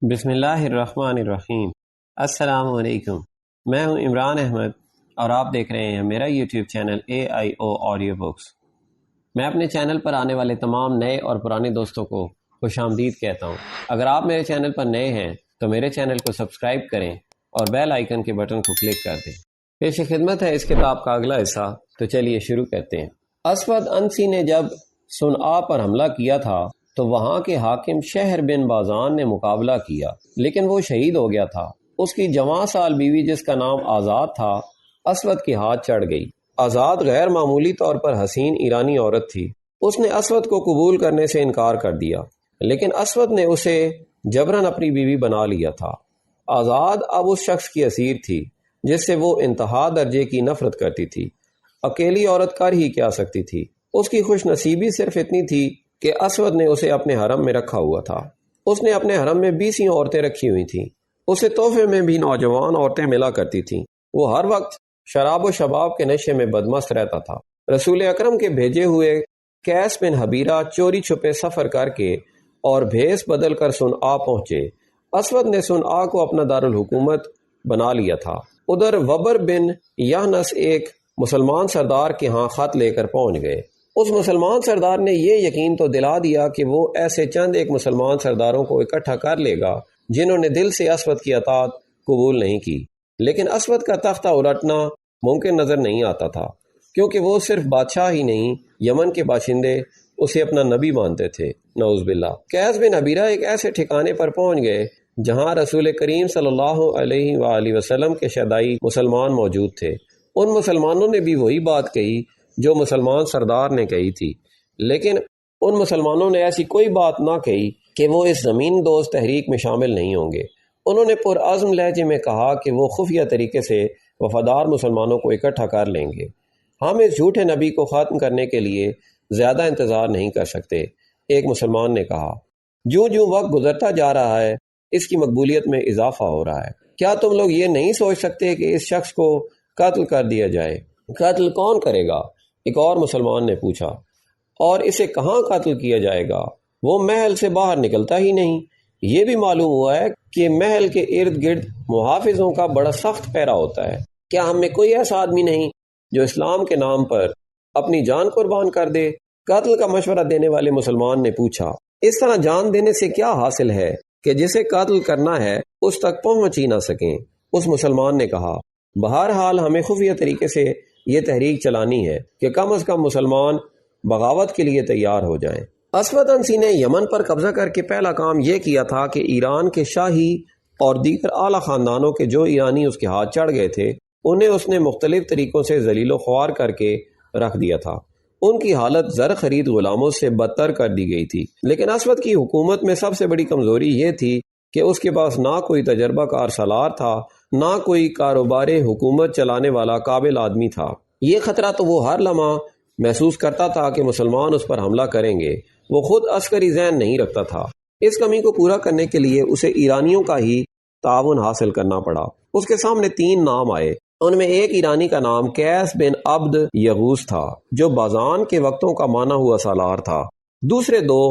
بسم اللہ الرحمن الرحیم۔ السلام علیکم، میں ہوں عمران احمد اور آپ دیکھ رہے ہیں میرا YouTube channel AIO audio books. میں اپنے چینل پر آنے والے تمام نئے اور پرانے دوستوں کو خوش آمدید کہتا ہوں۔ اگر آپ میرے چینل پر نئے ہیں تو میرے چینل کو سبسکرائب کریں اور بیل آئیکن کے بٹن کو کلک کر دیں۔ پیش خدمت ہے اس کتاب کا اگلا حصہ، تو چلیے شروع کرتے ہیں۔ اسود عنسی نے جب صنعاء پر حملہ کیا تھا تو وہاں کے حاکم شہر بن بازان نے مقابلہ کیا، لیکن وہ شہید ہو گیا تھا۔ اس کی جوان سال بیوی جس کا نام آزاد تھا اسود کے ہاتھ چڑھ گئی۔ آزاد غیر معمولی طور پر حسین ایرانی عورت تھی۔ اس نے اسود کو قبول کرنے سے انکار کر دیا، لیکن اسود نے اسے جبراً اپنی بیوی بنا لیا تھا۔ آزاد اب اس شخص کی اسیر تھی جس سے وہ انتہا درجے کی نفرت کرتی تھی۔ اکیلی عورت کر ہی کیا سکتی تھی؟ اس کی خوش نصیبی صرف اتنی تھی کہ اسود نے اسے اپنے حرم میں رکھا ہوا تھا۔ اس نے اپنے حرم میں 20 عورتیں رکھی ہوئی تھیں۔ اسے تحفے میں بھی نوجوان عورتیں ملا کرتی تھیں۔ وہ ہر وقت شراب و شباب کے نشے میں بدمست رہتا تھا۔ رسول اکرم کے بھیجے ہوئے قیس بن حبیرہ چوری چھپے سفر کر کے اور بھیس بدل کر صنعاء پہنچے۔ اسود نے صنعاء کو اپنا دارالحکومت بنا لیا تھا۔ ادھر وبر بن یحنس ایک مسلمان سردار کے ہاں خط لے کر پہنچ گئے۔ اس مسلمان سردار نے یہ یقین تو دلا دیا کہ وہ ایسے چند ایک مسلمان سرداروں کو اکٹھا کر لے گا جنہوں نے دل سے اسود کی اطاعت قبول نہیں کی، لیکن اسود کا تختہ الٹنا ممکن نظر نہیں آتا تھا، کیونکہ وہ صرف بادشاہ ہی نہیں، یمن کے باشندے اسے اپنا نبی مانتے تھے، نعوذ باللہ۔ قیس بن حبیرہ ایک ایسے ٹھکانے پر پہنچ گئے جہاں رسول کریم صلی اللہ علیہ وآلہ وسلم کے شیدائی مسلمان موجود تھے۔ ان مسلمانوں نے بھی وہی بات کہی جو مسلمان سردار نے کہی تھی، لیکن ان مسلمانوں نے ایسی کوئی بات نہ کہی کہ وہ اس زمین دوست تحریک میں شامل نہیں ہوں گے۔ انہوں نے پرعزم لہجے میں کہا کہ وہ خفیہ طریقے سے وفادار مسلمانوں کو اکٹھا کر لیں گے۔ ہم اس جھوٹے نبی کو ختم کرنے کے لیے زیادہ انتظار نہیں کر سکتے، ایک مسلمان نے کہا۔ جوں جوں وقت گزرتا جا رہا ہے اس کی مقبولیت میں اضافہ ہو رہا ہے۔ کیا تم لوگ یہ نہیں سوچ سکتے کہ اس شخص کو قتل کر دیا جائے؟ قتل کون کرے گا؟ ایک اور مسلمان نے پوچھا۔ اور اسے کہاں قتل کیا جائے گا؟ وہ محل سے باہر نکلتا ہی نہیں۔ یہ بھی معلوم ہوا ہے کہ محل کے ارد گرد محافظوں کا بڑا سخت پہرا ہوتا ہے۔ کیا ہم میں کوئی ایسا آدمی نہیں جو اسلام کے نام پر اپنی جان قربان کر دے؟ قتل کا مشورہ دینے والے مسلمان نے پوچھا۔ اس طرح جان دینے سے کیا حاصل ہے کہ جسے قتل کرنا ہے اس تک پہنچ ہی نہ سکیں؟ اس مسلمان نے کہا، بہرحال ہمیں خفیہ طریقے سے یہ تحریک چلانی ہے کہ کم از کم مسلمان بغاوت کے لیے تیار ہو جائیں۔ اسود عنسی نے یمن پر قبضہ کر کے پہلا کام یہ کیا تھا کہ ایران کے شاہی اور دیگر اعلیٰ خاندانوں کے جو ایرانی اس کے ہاتھ چڑھ گئے تھے انہیں اس نے مختلف طریقوں سے ذلیل و خوار کر کے رکھ دیا تھا۔ ان کی حالت زر خرید غلاموں سے بدتر کر دی گئی تھی، لیکن اسود کی حکومت میں سب سے بڑی کمزوری یہ تھی کہ اس کے پاس نہ کوئی تجربہ کار سالار تھا، نہ کوئی کاروبار حکومت چلانے والا قابل آدمی تھا۔ یہ خطرہ تو وہ ہر لمحہ محسوس کرتا تھا کہ مسلمان اس پر حملہ کریں گے۔ وہ خود عسکری ذہن نہیں رکھتا تھا۔ اس کمی کو پورا کرنے کے لیے اسے ایرانیوں کا ہی تعاون حاصل کرنا پڑا۔ اس کے سامنے 3 نام آئے۔ ان میں ایک ایرانی کا نام قیس بن عبد یغوث تھا جو بازان کے وقتوں کا مانا ہوا سالار تھا۔ دوسرے 2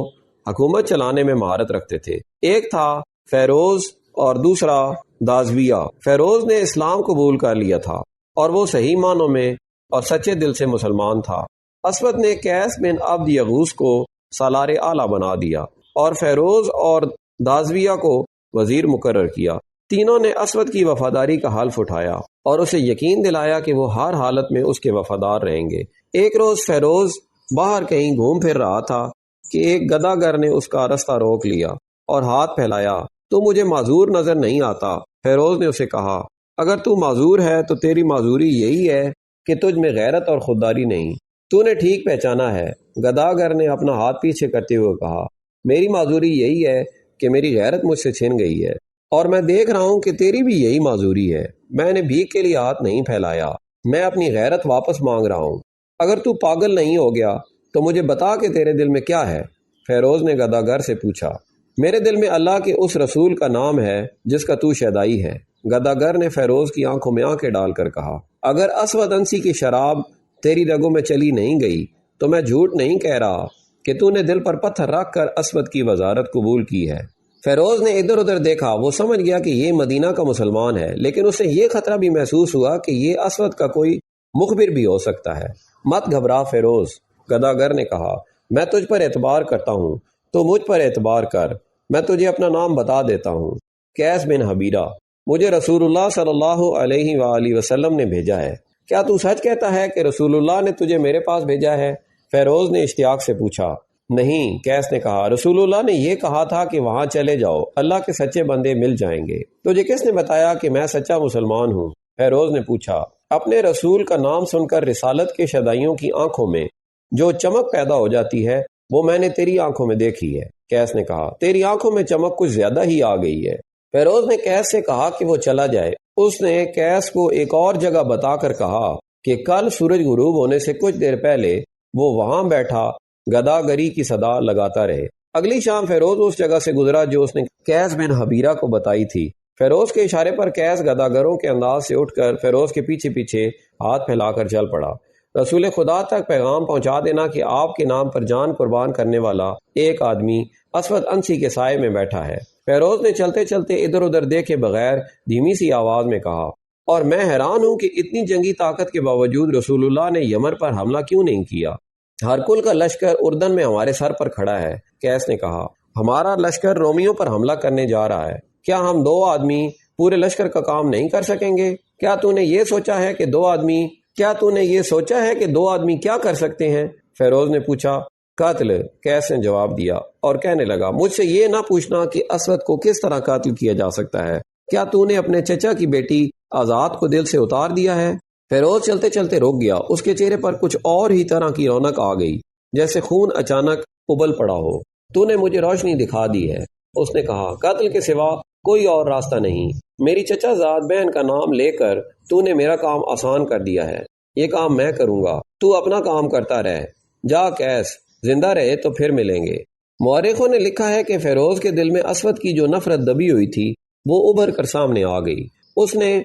حکومت چلانے میں مہارت رکھتے تھے، ایک تھا فیروز اور دوسرا دازویہ۔ فیروز نے اسلام قبول کر لیا تھا اور وہ صحیح معنوں میں اور سچے دل سے مسلمان تھا۔ اسود نے قیس بن عبد یغوث کو سالار اعلیٰ بنا دیا اور فیروز اور دازویہ کو وزیر مقرر کیا۔ تینوں نے اسود کی وفاداری کا حلف اٹھایا اور اسے یقین دلایا کہ وہ ہر حالت میں اس کے وفادار رہیں گے۔ ایک روز فیروز باہر کہیں گھوم پھر رہا تھا کہ ایک گداگر نے اس کا رستہ روک لیا اور ہاتھ پھیلایا۔ تو مجھے معذور نظر نہیں آتا؟ فیروز نے اسے کہا، اگر تو معذور ہے تو تیری معذوری یہی ہے کہ تجھ میں غیرت اور خودداری نہیں۔ تو نے ٹھیک پہچانا ہے۔ گداگر نے اپنا ہاتھ پیچھے کرتے ہوئے کہا، میری معذوری یہی ہے کہ میری غیرت مجھ سے چھن گئی ہے، اور میں دیکھ رہا ہوں کہ تیری بھی یہی معذوری ہے۔ میں نے بھیک کے لیے ہاتھ نہیں پھیلایا، میں اپنی غیرت واپس مانگ رہا ہوں۔ اگر تو پاگل نہیں ہو گیا تو مجھے بتا کہ تیرے دل میں کیا ہے؟ فیروز نے گداگر سے پوچھا۔ میرے دل میں اللہ کے اس رسول کا نام ہے جس کا تو شیدائی ہے۔ گداگر نے فیروز کی آنکھوں میں آنکھیں ڈال کر کہا، اگر اسود عنسی کی شراب تیری رگوں میں چلی نہیں گئی تو میں جھوٹ نہیں کہہ رہا کہ تو نے دل پر پتھر رکھ کر اسود کی وزارت قبول کی ہے۔ فیروز نے ادھر ادھر دیکھا، وہ سمجھ گیا کہ یہ مدینہ کا مسلمان ہے، لیکن اسے یہ خطرہ بھی محسوس ہوا کہ یہ اسود کا کوئی مخبر بھی ہو سکتا ہے۔ مت گھبرا فیروز، گداگر نے کہا، میں تجھ پر اعتبار کرتا ہوں، تو مجھ پر اعتبار کر، میں تجھے اپنا نام بتا دیتا ہوں، قیس بن حبیرہ، مجھے رسول اللہ صلی اللہ علیہ وآلہ وسلم نے بھیجا ہے۔ کیا تو سچ کہتا ہے کہ رسول اللہ نے تجھے میرے پاس بھیجا ہے؟ فیروز نے اشتیاق سے پوچھا۔ نہیں، قیس نے کہا، رسول اللہ نے یہ کہا تھا کہ وہاں چلے جاؤ، اللہ کے سچے بندے مل جائیں گے۔ تجھے کس نے بتایا کہ میں سچا مسلمان ہوں؟ فیروز نے پوچھا۔ اپنے رسول کا نام سن کر رسالت کے شدائیوں کی آنکھوں میں جو چمک پیدا ہو جاتی ہے وہ میں نے تیری آنکھوں میں دیکھی ہے۔ قیس نے کہا، تیری آنکھوں میں چمک کچھ زیادہ ہی آ گئی ہے۔ فیروز نے قیس سے کہا کہ وہ چلا جائے۔ اس نے قیس کو ایک اور جگہ بتا کر کہا کہ کل سورج غروب ہونے سے کچھ دیر پہلے وہ وہاں بیٹھا گداگری کی صدا لگاتا رہے۔ اگلی شام فیروز اس جگہ سے گزرا جو اس نے قیس بن حبیرہ کو بتائی تھی۔ فیروز کے اشارے پر قیس گداگروں کے انداز سے اٹھ کر فیروز کے پیچھے پیچھے ہاتھ پھیلا کر چل پڑا۔ رسول خدا تک پیغام پہنچا دینا کہ آپ کے نام پر جان قربان کرنے والا ایک آدمی اسود انسی کے سائے میں بیٹھا ہے۔ فیروز نے چلتے چلتے ادھر ادھر دیکھے بغیر دھیمی سی آواز میں کہا، اور میں حیران ہوں کہ اتنی جنگی طاقت کے باوجود رسول اللہ نے یمن پر حملہ کیوں نہیں کیا؟ ہرکل کا لشکر اردن میں ہمارے سر پر کھڑا ہے۔ قیس نے کہا، ہمارا لشکر رومیوں پر حملہ کرنے جا رہا ہے، کیا ہم دو آدمی پورے لشکر کا کام نہیں کر سکیں گے؟ کیا تو نے یہ سوچا ہے کہ دو آدمی کیا کر سکتے ہیں؟ فیروز نے پوچھا۔ قتل، قیس نے جواب دیا اور کہنے لگا، مجھ سے یہ نہ پوچھنا کہ اسود کو کس طرح قتل کیا جا سکتا ہے۔ کیا تو نے اپنے چچا کی بیٹی آزاد کو دل سے اتار دیا ہے؟ فیروز چلتے چلتے رک گیا۔ اس کے چہرے پر کچھ اور ہی طرح کی رونق آ گئی، جیسے خون اچانک ابل پڑا ہو۔ تو نے مجھے روشنی دکھا دی ہے، اس نے کہا، قتل کے سوا کوئی اور راستہ نہیں۔ میری چچا زاد بہن کا نام لے کر تو نے میرا کام آسان کر دیا ہے، یہ کام میں کروں گا، تو اپنا کام کرتا رہ۔ جا قیس، زندہ رہے تو پھر ملیں گے۔ مورخوں نے لکھا ہے کہ فیروز کے دل میں اسود کی جو نفرت دبی ہوئی تھی وہ ابھر کر سامنے آ گئی۔ اس نے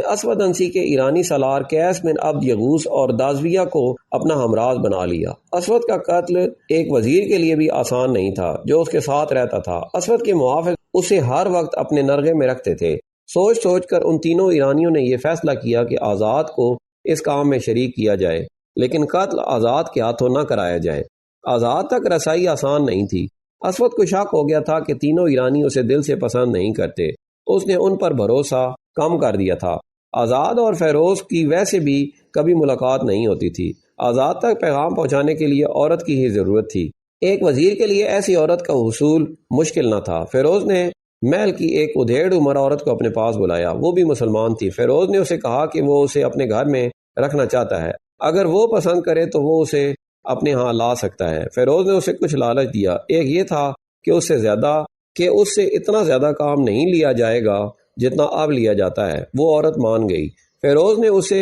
اسود انسی کے ایرانی سالار قیس بن عبد یغوث اور دازویہ کو اپنا ہمراز بنا لیا۔ اسود کا قتل ایک وزیر کے لیے بھی آسان نہیں تھا جو اس کے ساتھ رہتا تھا۔ اسود کے موافق اسے ہر وقت اپنے نرغے میں رکھتے تھے۔ سوچ سوچ کر ان تینوں ایرانیوں نے یہ فیصلہ کیا کہ آزاد کو اس کام میں شریک کیا جائے، لیکن قتل آزاد کے ہاتھوں نہ کرایا جائے۔ آزاد تک رسائی آسان نہیں تھی۔ اسود کو شک ہو گیا تھا کہ تینوں ایرانی اسے دل سے پسند نہیں کرتے۔ اس نے ان پر بھروسہ کم کر دیا تھا۔ آزاد اور فیروز کی ویسے بھی کبھی ملاقات نہیں ہوتی تھی۔ آزاد تک پیغام پہنچانے کے لیے عورت کی ہی ضرورت تھی۔ ایک وزیر کے لیے ایسی عورت کا حصول مشکل نہ تھا۔ فیروز نے محل کی ایک ادھیڑ عمر عورت کو اپنے پاس بلایا، وہ بھی مسلمان تھی۔ فیروز نے اسے کہا کہ وہ اسے اپنے گھر میں رکھنا چاہتا ہے، اگر وہ پسند کرے تو وہ اسے اپنے ہاں لا سکتا ہے۔ فیروز نے اسے کچھ لالچ دیا، ایک یہ تھا کہ اس سے اتنا زیادہ کام نہیں لیا جائے گا جتنا اب لیا جاتا ہے۔ وہ عورت مان گئی۔ فیروز نے اسے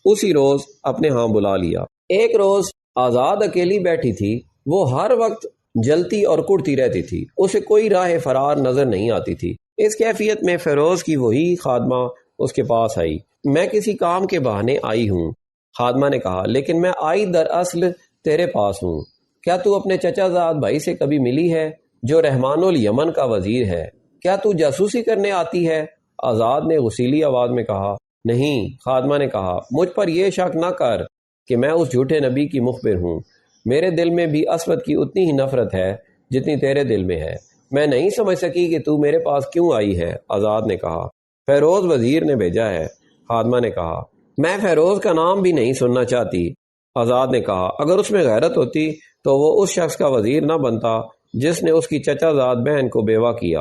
اسی روز اپنے ہاں بلا لیا۔ ایک روز آزاد اکیلی بیٹھی تھی، وہ ہر وقت جلتی اور کڑتی رہتی تھی، اسے کوئی راہ فرار نظر نہیں آتی تھی۔ اس کیفیت میں فیروز کی وہی خادمہ اس کے پاس آئی۔ میں کسی کام کے بہانے آئی ہوں، خادمہ نے کہا، لیکن میں آئی دراصل تیرے پاس ہوں۔ کیا تو اپنے چچا زاد بھائی سے کبھی ملی ہے جو رحمان الیمن کا وزیر ہے؟ کیا تو جاسوسی کرنے آتی ہے؟ آزاد نے غصیلی آواز میں کہا۔ نہیں، خادمہ نے کہا، مجھ پر یہ شک نہ کر کہ میں اس جھوٹے نبی کی مخبر ہوں۔ میرے دل میں بھی اسود کی اتنی ہی نفرت ہے جتنی تیرے دل میں ہے۔ میں نہیں سمجھ سکی کہ تو میرے پاس کیوں آئی ہے، آزاد نے کہا۔ فیروز وزیر نے بھیجا ہے، خادمہ نے کہا۔ میں فیروز کا نام بھی نہیں سننا چاہتی، آزاد نے کہا۔ اگر اس میں غیرت ہوتی تو وہ اس شخص کا وزیر نہ بنتا جس نے اس کی چچا زاد بہن کو بیوہ کیا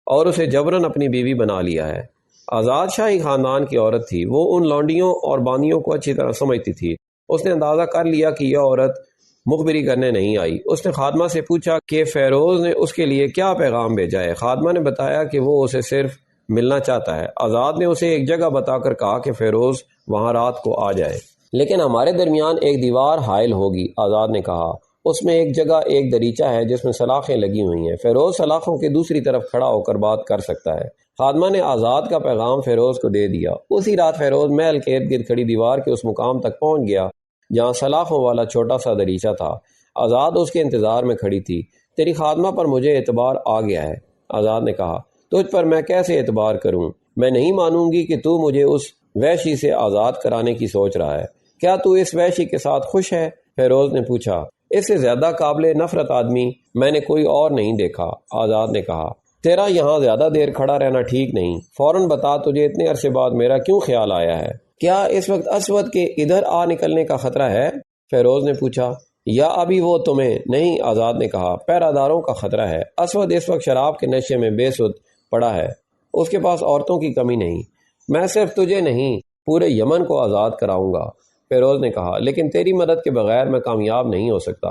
اور اسے جبراً اپنی بیوی بنا لیا ہے۔ آزاد شاہی خاندان کی عورت تھی، وہ ان لونڈیوں اور باندیوں کو اچھی طرح سمجھتی تھی۔ اس نے اندازہ کر لیا کہ یہ عورت مخبری کرنے نہیں آئی۔ اس نے خادمہ سے پوچھا کہ فیروز نے اس کے لیے کیا پیغام بھیجا ہے۔ خادمہ نے بتایا کہ وہ اسے صرف ملنا چاہتا ہے۔ آزاد نے اسے ایک جگہ بتا کر کہا کہ فیروز وہاں رات کو آ جائے، لیکن ہمارے درمیان ایک دیوار حائل ہوگی۔ آزاد نے کہا، اس میں ایک جگہ ایک دریچہ ہے جس میں سلاخیں لگی ہوئی ہیں، فیروز سلاخوں کے دوسری طرف کھڑا ہو کر بات کر سکتا ہے۔ خادمہ نے آزاد کا پیغام فیروز کو دے دیا۔ اسی رات فیروز محل کے ارد گرد کھڑی دیوار کے اس مقام تک پہنچ گیا جہاں سلاخوں والا چھوٹا سا دریچہ تھا۔ آزاد اس کے انتظار میں کھڑی تھی۔ تیری خادمہ پر مجھے اعتبار آ گیا ہے، آزاد نے کہا تجھ پر میں کیسے اعتبار کروں؟ میں نہیں مانوں گی کہ تو مجھے اس وحشی سے آزاد کرانے کی سوچ رہا ہے۔ کیا تو اس وحشی کے ساتھ خوش ہے؟ فیروز نے پوچھا۔ اس سے زیادہ قابل نفرت آدمی میں نے کوئی اور نہیں دیکھا، آزاد نے کہا۔ تیرا یہاں زیادہ دیر کھڑا رہنا ٹھیک نہیں، فوراً بتا تجھے اتنے عرصے بعد میرا کیوں خیال آیا ہے؟ کیا اس وقت اسود کے ادھر آ نکلنے کا خطرہ ہے؟ فیروز نے پوچھا۔ یا ابھی وہ تمہیں نہیں؟ آزاد نے کہا۔ پہرہ داروں کا خطرہ ہے۔ اسود اس وقت شراب کے نشے میں بے سود پڑا ہے، اس کے پاس عورتوں کی کمی نہیں۔ میں صرف تجھے نہیں پورے یمن کو آزاد کراؤں گا، فیروز نے کہا، لیکن تیری مدد کے بغیر میں کامیاب نہیں ہو سکتا۔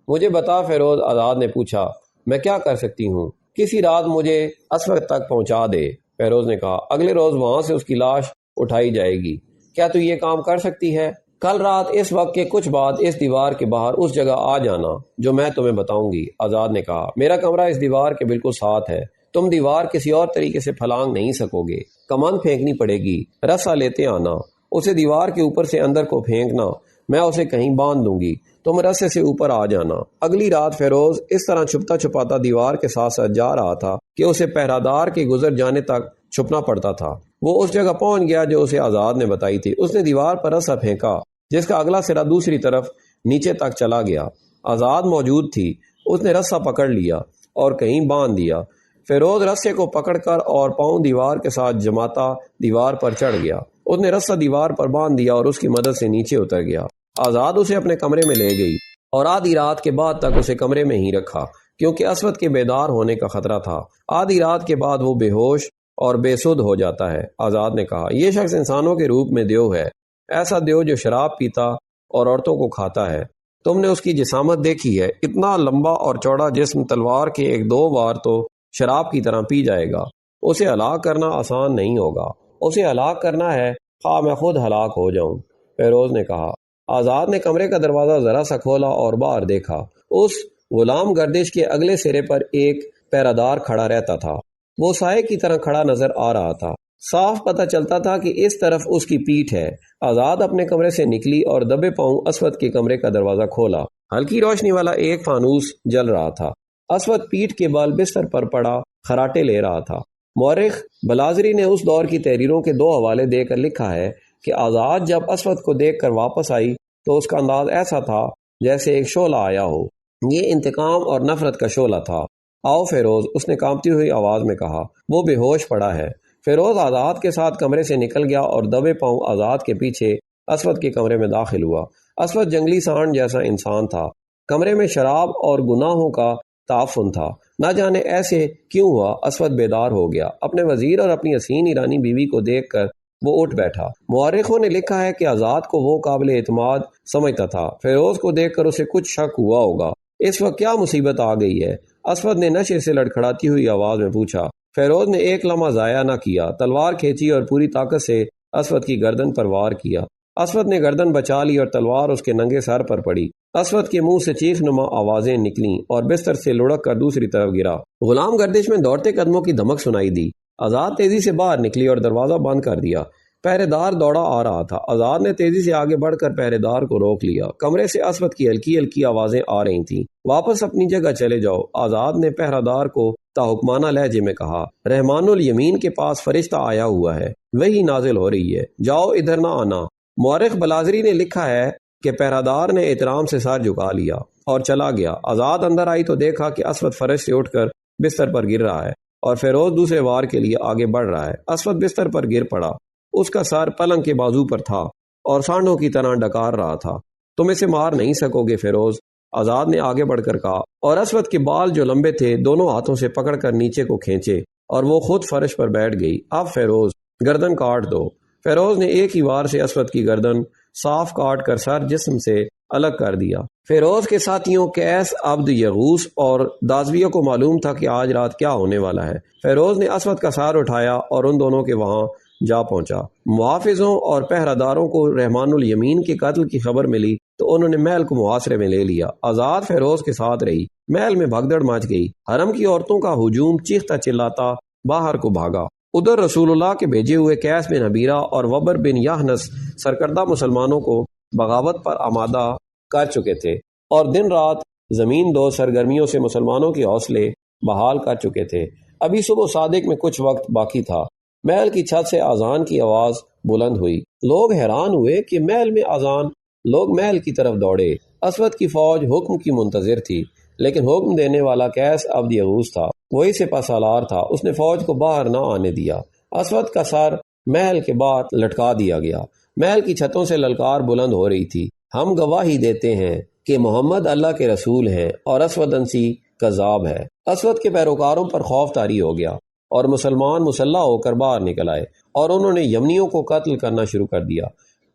مجھے بتا فیروز، آزاد نے پوچھا، میں کیا کر سکتی ہوں؟ کسی رات مجھے اسود تک پہنچا دے، فیروز نے کہا۔ اگلے روز وہاں سے اس کی لاش اٹھائی جائے گی۔ کیا تو یہ کام کر سکتی ہے؟ کل رات اس وقت کے کچھ بعد اس دیوار کے باہر اس جگہ آ جانا جو میں تمہیں بتاؤں گی، آزاد نے کہا۔ میرا کمرہ اس دیوار کے بالکل ساتھ ہے، تم دیوار کسی اور طریقے سے پھلانگ نہیں سکو گے۔ کمان پھینکنی پڑے گی، رسا لیتے آنا، اسے دیوار کے اوپر سے اندر کو پھینکنا، میں اسے کہیں باندھ دوں گی، تم رسے سے اوپر آ جانا۔ اگلی رات فیروز اس طرح چھپتا چھپاتا دیوار کے ساتھ ساتھ جا رہا تھا کہ اسے پہرہ دار کے گزر جانے تک چھپنا پڑتا تھا۔ وہ اس جگہ پہنچ گیا جو اسے آزاد نے بتائی تھی۔ اس نے دیوار پر رسا پھینکا جس کا اگلا سرا دوسری طرف نیچے تک چلا گیا۔ آزاد موجود تھی، اس نے رسا پکڑ لیا اور کہیں باندھ دیا۔ فیروز رسے کو پکڑ کر اور پاؤں دیوار کے ساتھ جماتا دیوار پر چڑھ گیا۔ اس نے رسا دیوار پر باندھ دیا اور اس کی مدد سے نیچے اتر گیا۔ آزاد اسے اپنے کمرے میں لے گئی اور آدھی رات کے بعد تک اسے کمرے میں ہی رکھا کیونکہ اسود کے بیدار ہونے کا خطرہ تھا۔ آدھی رات کے بعد وہ بے ہوش اور بے سدھ ہو جاتا ہے، آزاد نے کہا۔ یہ شخص انسانوں کے روپ میں دیو ہے، ایسا دیو جو شراب پیتا اور عورتوں کو کھاتا ہے۔ تم نے اس کی جسامت دیکھی ہے، اتنا لمبا اور چوڑا جسم تلوار کے ایک دو وار تو شراب کی طرح پی جائے گا۔ اسے ہلاک کرنا آسان نہیں ہوگا۔ اسے ہلاک کرنا ہے خواہ میں خود ہلاک ہو جاؤں، فیروز نے کہا۔ آزاد نے کمرے کا دروازہ ذرا سا کھولا اور باہر دیکھا۔ اس غلام گردش کے اگلے سرے پر ایک پہرہ دار کھڑا رہتا تھا۔ وہ سائے کی طرح کھڑا نظر آ رہا تھا، صاف پتہ چلتا تھا کہ اس طرف اس کی پیٹھ ہے۔ آزاد اپنے کمرے سے نکلی اور دبے پاؤں اسود کے کمرے کا دروازہ کھولا۔ ہلکی روشنی والا ایک فانوس جل رہا تھا۔ اسود پیٹھ کے بال بستر پر پڑا خراٹے لے رہا تھا۔ مورخ بلازری نے اس دور کی تحریروں کے دو حوالے دے کر لکھا ہے کہ آزاد جب اسود کو دیکھ کر واپس آئی تو اس کا انداز ایسا تھا جیسے ایک شعلہ آیا ہو۔ یہ انتقام اور نفرت کا شعلہ تھا۔ آؤ فیروز، اس نے کانپتی ہوئی آواز میں کہا، وہ بے ہوش پڑا ہے۔ فیروز آزاد کے ساتھ کمرے سے نکل گیا اور دبے پاؤں آزاد کے پیچھے اسود کے کمرے میں داخل ہوا۔ اسود جنگلی سانڈ جیسا انسان تھا۔ کمرے میں شراب اور گناہوں کا تعفن تھا۔ نہ جانے ایسے کیوں ہوا، اسود بیدار ہو گیا۔ اپنے وزیر اور اپنی حسین ایرانی بیوی کو دیکھ کر وہ اٹھ بیٹھا۔ مورخوں نے لکھا ہے کہ آزاد کو وہ قابل اعتماد سمجھتا تھا۔ فیروز کو دیکھ کر اسے کچھ شک ہوا ہوگا، اس وقت کیا مصیبت آ گئی ہے؟ اسود نے نشے سے لڑکھڑاتی ہوئی آواز میں پوچھا۔ فیروز نے ایک لمحہ ضائع نہ کیا، تلوار کھینچی اور پوری طاقت سے اسود کی گردن پر وار کیا۔ اسود نے گردن بچا لی اور تلوار اس کے ننگے سر پر پڑی۔ اسود کے منہ سے چیخ نما آوازیں نکلیں اور بستر سے لڑک کر دوسری طرف گرا۔ غلام گردش میں دوڑتے قدموں کی دھمک سنائی دی۔ آزاد تیزی سے باہر نکلی اور دروازہ بند کر دیا۔ پہرے دار دوڑا آ رہا تھا۔ آزاد نے تیزی سے آگے بڑھ کر پہرے دار کو روک لیا۔ کمرے سے اسود کی ہلکی ہلکی آوازیں آ رہی تھیں۔ واپس اپنی جگہ چلے جاؤ، آزاد نے پہرہ دار کو تاحکمانہ لہجے میں کہا۔ رحمان الیمین کے پاس فرشتہ آیا ہوا ہے، وہی نازل ہو رہی ہے، جاؤ ادھر نہ آنا۔ مورخ بلازری نے لکھا ہے کہ پہرہ دار نے احترام سے سر جھکا لیا اور چلا گیا۔ آزاد اندر آئی تو دیکھا کہ اسود فرش سے اٹھ کر بستر پر گر رہا ہے اور فیروز دوسرے وار کے لیے آگے بڑھ رہا ہے۔ اسود بستر پر گر پڑا، اس کا سر پلنگ کے بازو پر تھا اور سانڈوں کی طرح ڈکار رہا تھا۔ تم اسے مار نہیں سکو گے فیروز، آزاد نے آگے بڑھ کر کہا، اور اسود کے بال جو لمبے تھے دونوں ہاتھوں سے پکڑ کر نیچے کو کھینچے اور وہ خود فرش پر بیٹھ گئی۔ اب فیروز، گردن کاٹ دو۔ فیروز نے ایک ہی وار سے اسود کی گردن صاف کاٹ کر سر جسم سے الگ کر دیا۔ فیروز کے ساتھیوں قیس، عبد، یغوث اور دازویہ کو معلوم تھا کہ آج رات کیا ہونے والا ہے۔ فیروز نے اسود کا سر اٹھایا اور ان دونوں کے وہاں جا پہنچا۔ محافظوں اور پہرہ داروں کو رحمان الیمین کے قتل کی خبر ملی تو انہوں نے محل کو محاصرے میں لے لیا۔ آزاد فیروز کے ساتھ رہی۔ محل میں بھگدڑ مچ گئی۔ حرم کی عورتوں کا ہجوم چیختا چلاتا باہر کو بھاگا۔ ادھر رسول اللہ کے بھیجے ہوئے قیس بن حبیرہ اور وبر بن یحنس سرکردہ مسلمانوں کو بغاوت پر آمادہ کر چکے تھے اور دن رات زمین دو سرگرمیوں سے مسلمانوں کے حوصلے بحال کر چکے تھے۔ ابھی صبح صادق میں کچھ وقت باقی تھا۔ محل کی چھت سے اذان کی آواز بلند ہوئی۔ لوگ حیران ہوئے کہ محل میں اذان۔ لوگ محل کی طرف دوڑے۔ اسود کی فوج حکم کی منتظر تھی، لیکن حکم دینے والا قیس عبد یغوث تھا، وہی سپہ سالار تھا۔ اس نے فوج کو باہر نہ آنے دیا۔ اسود کا سر محل کے باہر لٹکا دیا گیا۔ محل کی چھتوں سے للکار بلند ہو رہی تھی، ہم گواہی دیتے ہیں کہ محمد اللہ کے رسول ہیں اور اسود انسی کذاب ہے۔ اسود کے پیروکاروں پر خوف طاری ہو گیا اور مسلمان مسلح ہو کر باہر نکل آئے اور انہوں نے یمنیوں کو قتل کرنا شروع کر دیا۔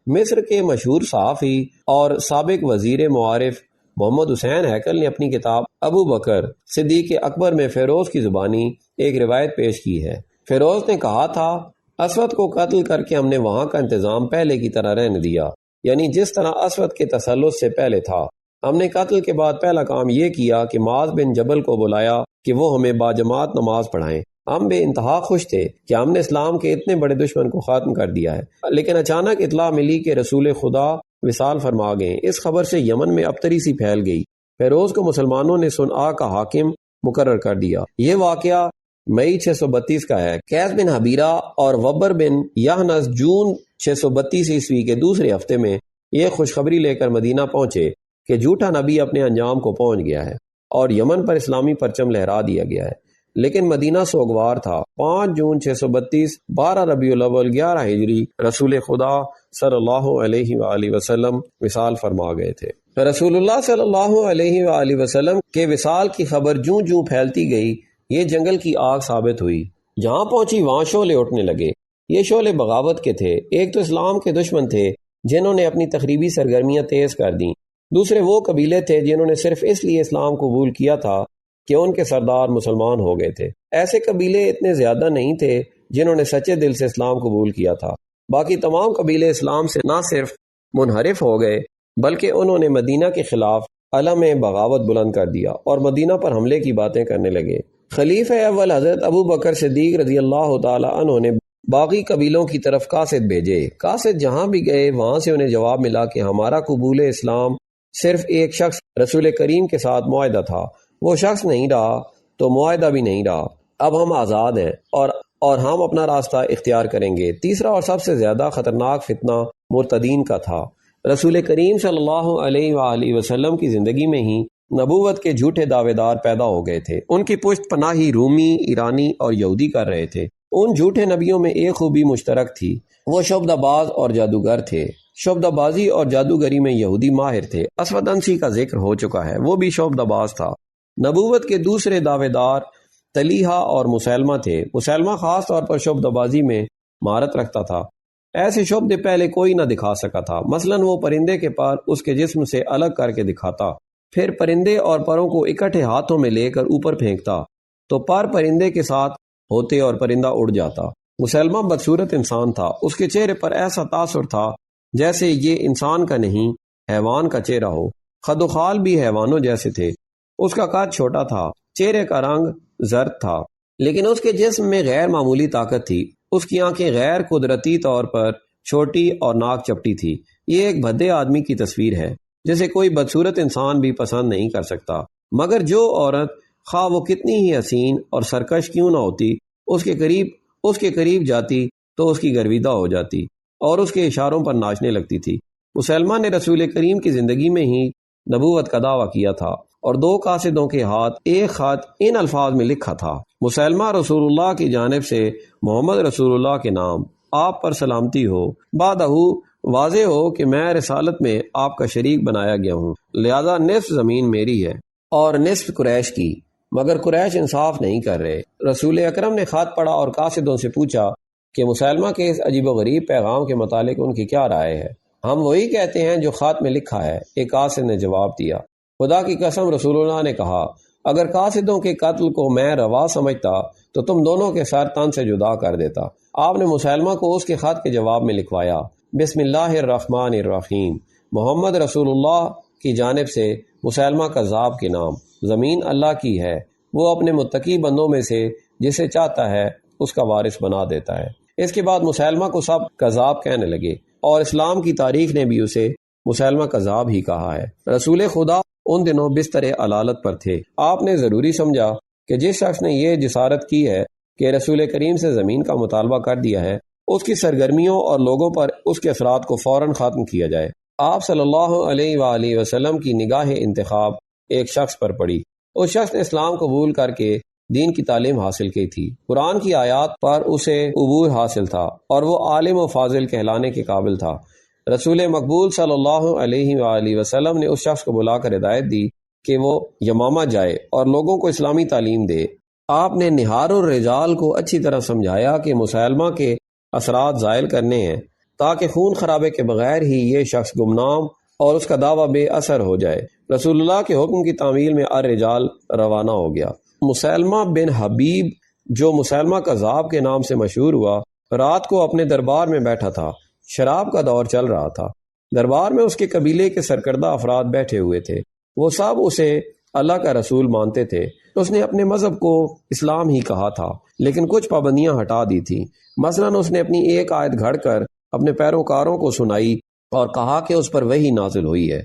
مصر کے مشہور صحافی اور سابق وزیر معارف محمد حسین ہیکل نے اپنی کتاب ابو بکر صدیق اکبر میں فیروز کی زبانی ایک روایت پیش کی ہے۔ فیروز نے کہا تھا، اسود کو قتل کر کے ہم نے وہاں کا انتظام پہلے کی طرح رہنے دیا، یعنی جس طرح اسود کے تسلط سے پہلے تھا۔ ہم نے قتل کے بعد پہلا کام یہ کیا کہ معاذ بن جبل کو بلایا کہ وہ ہمیں باجماعت نماز پڑھائیں۔ ہم بے انتہا خوش تھے کہ ہم نے اسلام کے اتنے بڑے دشمن کو ختم کر دیا ہے، لیکن اچانک اطلاع ملی کہ رسول خدا وصال فرما گئے۔ اس خبر سے یمن میں ابتری سی پھیل گئی۔ فیروز کو مسلمانوں نے صنعا کا حاکم مقرر کر دیا۔ یہ واقعہ مئی 632 کا ہے۔ قیس بن حبیرہ اور وبر بن یحنس جون 632 عیسوی کے دوسرے ہفتے میں یہ خوشخبری لے کر مدینہ پہنچے کہ جھوٹا نبی اپنے انجام کو پہنچ گیا ہے اور یمن پر اسلامی پرچم لہرا دیا گیا ہے۔ لیکن مدینہ سوگوار تھا۔ 5 جون 632 12 ربیع الاول 11 ہجری رسول خدا صلی اللہ علیہ وآلہ وسلم وصال فرما گئے تھے۔ رسول اللہ صلی اللہ علیہ وآلہ وسلم کے وصال کی خبر جوں جوں پھیلتی گئی، یہ جنگل کی آگ ثابت ہوئی۔ جہاں پہنچی وہاں شعلے اٹھنے لگے۔ یہ شعلے بغاوت کے تھے۔ ایک تو اسلام کے دشمن تھے جنہوں نے اپنی تخریبی سرگرمیاں تیز کر دیں، دوسرے وہ قبیلے تھے جنہوں نے صرف اس لیے اسلام قبول کیا تھا کہ ان کے سردار مسلمان ہو گئے تھے۔ ایسے قبیلے اتنے زیادہ نہیں تھے جنہوں نے سچے دل سے اسلام قبول کیا تھا۔ باقی تمام قبیلے اسلام سے نہ صرف منحرف ہو گئے بلکہ انہوں نے مدینہ کے خلاف علم بغاوت بلند کر دیا اور مدینہ پر حملے کی باتیں کرنے لگے۔ خلیفہ اول حضرت ابو بکر صدیق رضی اللہ تعالی عنہ نے باقی قبیلوں کی طرف قاصد بھیجے۔ قاصد جہاں بھی گئے وہاں سے انہیں جواب ملا کہ ہمارا قبول اسلام صرف ایک شخص رسول کریم کے ساتھ معاہدہ تھا، وہ شخص نہیں رہا تو معاہدہ بھی نہیں رہا، اب ہم آزاد ہیں اور ہم اپنا راستہ اختیار کریں گے۔ تیسرا اور سب سے زیادہ خطرناک فتنہ مرتدین کا تھا۔ رسول کریم صلی اللہ علیہ وآلہ وسلم کی زندگی میں ہی نبوت کے جھوٹے دعوے دار پیدا ہو گئے تھے۔ ان کی پشت پناہی رومی، ایرانی اور یہودی کر رہے تھے۔ ان جھوٹے نبیوں میں ایک خوبی مشترک تھی، وہ شعبدہ باز اور جادوگر تھے۔ شعبدہ بازی اور جادوگری میں یہودی ماہر تھے۔ اسود انسی کا ذکر ہو چکا ہے، وہ بھی شعبدہ باز تھا۔ نبوت کے دوسرے دعوے دار طلیحہ اور مسلمہ تھے۔ مسلمہ خاص طور پر شعبدہ بازی میں مہارت رکھتا تھا، ایسے شعبدے پہلے کوئی نہ دکھا سکا تھا۔ مثلاً وہ پرندے کے پر اس کے جسم سے الگ کر کے دکھاتا، پھر پرندے اور پروں کو اکٹھے ہاتھوں میں لے کر اوپر پھینکتا تو پر پرندے کے ساتھ ہوتے اور پرندہ اڑ جاتا۔ مسلمہ بدصورت انسان تھا، اس کے چہرے پر ایسا تاثر تھا جیسے یہ انسان کا نہیں حیوان کا چہرہ ہو۔ خد و خال بھی حیوانوں جیسے تھے۔ اس کا قد چھوٹا تھا، چہرے کا رنگ زرد تھا، لیکن اس کے جسم میں غیر معمولی طاقت تھی۔ اس کی آنکھیں غیر قدرتی طور پر چھوٹی اور ناک چپٹی تھی۔ یہ ایک بھدے آدمی کی تصویر ہے جسے کوئی بدصورت انسان بھی پسند نہیں کر سکتا، مگر جو عورت خواہ وہ کتنی ہی حسین اور سرکش کیوں نہ ہوتی اس کے قریب جاتی تو اس کی گرویدہ ہو جاتی اور اس کے اشاروں پر ناچنے لگتی تھی۔ مسلمہ نے رسول کریم کی زندگی میں ہی نبوت کا دعویٰ کیا تھا اور 2 قاصدوں کے ہاتھ ایک خط ان الفاظ میں لکھا تھا: مسلمہ رسول اللہ کی جانب سے محمد رسول اللہ کے نام، آپ پر سلامتی ہو۔ بعدہ واضح ہو کہ میں رسالت میں آپ کا شریک بنایا گیا ہوں، لہذا نصف زمین میری ہے اور نصف قریش کی، مگر قریش انصاف نہیں کر رہے۔ رسول اکرم نے خط پڑھا اور قاصدوں سے پوچھا کہ مسلمہ کے اس عجیب و غریب پیغام کے متعلق ان کی کیا رائے ہے۔ ہم وہی کہتے ہیں جو خط میں لکھا ہے، ایک قاصد نے جواب دیا۔ خدا کی قسم، رسول اللہ نے کہا، اگر قاصدوں کے قتل کو میں روا سمجھتا تو تم دونوں کے سر تن سے جدا کر دیتا۔ آپ نے مسلمہ کو اس کے خط کے جواب میں لکھوایا: بسم اللہ الرحمن الرحیم، محمد رسول اللہ کی جانب سے مسلمہ کذاب کے نام، زمین اللہ کی ہے، وہ اپنے متقی بندوں میں سے جسے چاہتا ہے اس کا وارث بنا دیتا ہے۔ اس کے بعد مسلمہ کو سب کذاب کہنے لگے اور اسلام کی تاریخ نے بھی اسے مسلمہ کذاب ہی کہا ہے۔ رسول خدا ان دنوں بستر علالت پر تھے۔ آپ نے ضروری سمجھا کہ جس شخص نے یہ جسارت کی ہے کہ رسول کریم سے زمین کا مطالبہ کر دیا ہے، اس کی سرگرمیوں اور لوگوں پر اس کے اثرات کو فوراً ختم کیا جائے۔ آپ صلی اللہ علیہ وآلہ وسلم کی نگاہ انتخاب ایک شخص پر پڑی۔ اس شخص نے اسلام قبول کر کے دین کی تعلیم حاصل کی تھی، قرآن کی آیات پر اسے عبور حاصل تھا اور وہ عالم و فاضل کہلانے کے قابل تھا۔ رسول مقبول صلی اللہ علیہ وآلہ وسلم نے اس شخص کو بلا کر ہدایت دی کہ وہ یمامہ جائے اور لوگوں کو اسلامی تعلیم دے۔ آپ نے نہار الرجال کو اچھی طرح سمجھایا کہ مسلمہ کے اثرات زائل کرنے ہیں تاکہ خون خرابے کے بغیر ہی یہ شخص گمنام اور اس کا دعویٰ بے اثر ہو جائے۔ رسول اللہ کے حکم کی تعمیل میں الرجال روانہ ہو گیا۔ مسلمہ بن حبیب جو مسلمہ کذاب کے نام سے مشہور ہوا، رات کو اپنے دربار میں بیٹھا تھا۔ شراب کا دور چل رہا تھا۔ دربار میں اس کے قبیلے کے سرکردہ افراد بیٹھے ہوئے تھے، وہ سب اسے اللہ کا رسول مانتے تھے۔ اس نے اپنے مذہب کو اسلام ہی کہا تھا، لیکن کچھ پابندیاں ہٹا دی تھیں۔ مثلاً اس نے اپنی ایک آیت گھڑ کر اپنے پیروکاروں کو سنائی اور کہا کہ اس پر وحی نازل ہوئی ہے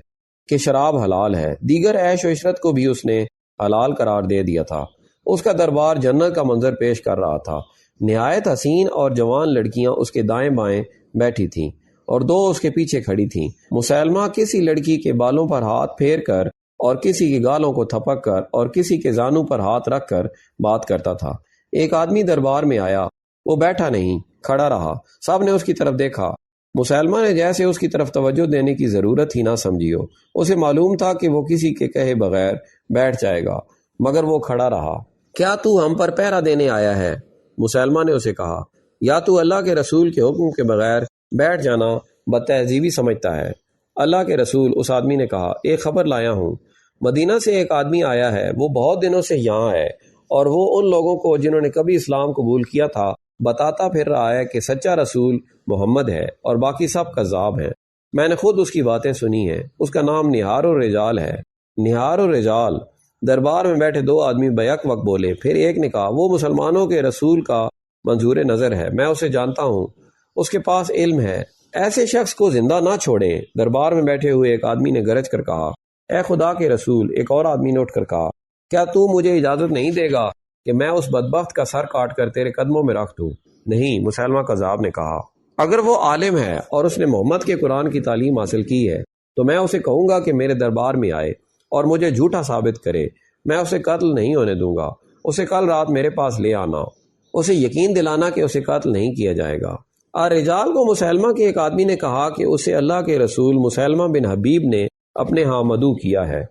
کہ شراب حلال ہے۔ دیگر عیش و عشرت کو بھی اس نے حلال قرار دے دیا تھا۔ اس کا دربار جنت کا منظر پیش کر رہا تھا۔ نہایت حسین اور جوان لڑکیاں اس کے دائیں بائیں بیٹھی تھیں اور دو اس کے پیچھے کھڑی تھیں۔ مسلمہ کسی لڑکی کے بالوں پر ہاتھ پھیر کر اور کسی کے گالوں کو تھپک کر اور کسی کے زانوں پر ہاتھ رکھ کر بات کرتا تھا۔ ایک آدمی دربار میں آیا، وہ بیٹھا نہیں، کھڑا رہا۔ سب نے اس کی طرف دیکھا۔ مسلمہ نے جیسے اس کی طرف توجہ دینے کی ضرورت ہی نہ سمجھی ہو۔ اسے معلوم تھا کہ وہ کسی کے کہے بغیر بیٹھ جائے گا، مگر وہ کھڑا رہا۔ کیا تو ہم پر پہرا دینے آیا ہے؟ مسلمہ نے اسے کہا، یا تو اللہ کے رسول کے حکم کے بغیر بیٹھ جانا بدتہذیبی سمجھتا ہے؟ اللہ کے رسول، اس آدمی نے کہا، ایک خبر لایا ہوں۔ مدینہ سے ایک آدمی آیا ہے، وہ بہت دنوں سے یہاں ہے اور وہ ان لوگوں کو جنہوں نے کبھی اسلام قبول کیا تھا بتاتا پھر رہا ہے کہ سچا رسول محمد ہے اور باقی سب کذاب ہیں۔ میں نے خود اس کی باتیں سنی ہیں۔ اس کا نام نہار الرجال ہے۔ نہار الرجال۔ دربار میں بیٹھے دو آدمی بیک وقت بولے۔ پھر ایک نے کہا، وہ مسلمانوں کے رسول کا منظور نظر ہے، میں اسے جانتا ہوں، اس کے پاس علم ہے، ایسے شخص کو زندہ نہ چھوڑیں۔ دربار میں بیٹھے ہوئے ایک آدمی نے گرج کر کہا، اے خدا کے رسول۔ ایک اور آدمی نے اٹھ کر کہا، کیا تو مجھے اجازت نہیں دے گا کہ میں اس بدبخت کا سر کاٹ کر تیرے قدموں میں رکھ دوں؟ نہیں، مسلمہ کذاب نے کہا، اگر وہ عالم ہے اور اس نے محمد کے قرآن کی تعلیم حاصل کی ہے تو میں اسے کہوں گا کہ میرے دربار میں آئے اور مجھے جھوٹا ثابت کرے، میں اسے قتل نہیں ہونے دوں گا۔ اسے کل رات میرے پاس لے آنا، اسے یقین دلانا کہ اسے قتل نہیں کیا جائے گا۔ الرجال کو مسلمہ کے ایک آدمی نے کہا کہ اسے اللہ کے رسول مسلمہ بن حبیب نے اپنے ہاں مدعو کیا ہے،